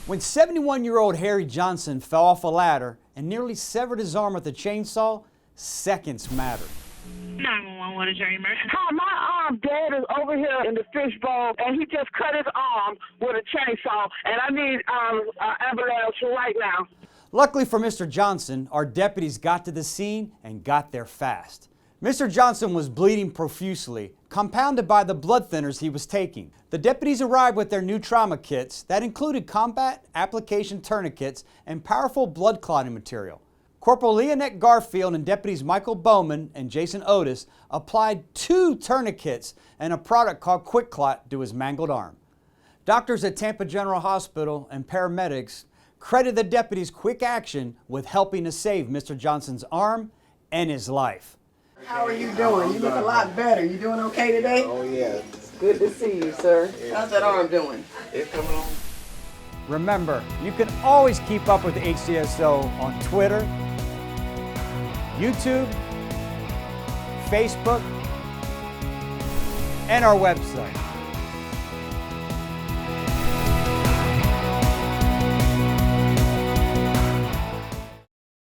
When 71-year-old Harry Johnson fell off a ladder and nearly severed his arm with a chainsaw, seconds mattered. 911, what is your emergency? Hi, my dad is over here in the fishbowl, and he just cut his arm with a chainsaw, and I need an ambulance right now. Luckily for Mr. Johnson, our deputies got to the scene and got there fast. Mr. Johnson was bleeding profusely, compounded by the blood thinners he was taking. The deputies arrived with their new trauma kits that included combat application tourniquets and powerful blood clotting material. Corporal Leonette Garfield and deputies Michael Bowman and Jason Otis applied 2 tourniquets and a product called Quick Clot to his mangled arm. Doctors at Tampa General Hospital and paramedics credit the deputies' quick action with helping to save Mr. Johnson's arm and his life. How are you doing? You look a lot better. You doing okay today? Oh, yeah. Good to see you, sir. How's that arm doing? It's coming on. Remember, you can always keep up with HCSO on Twitter, YouTube, Facebook, and our website.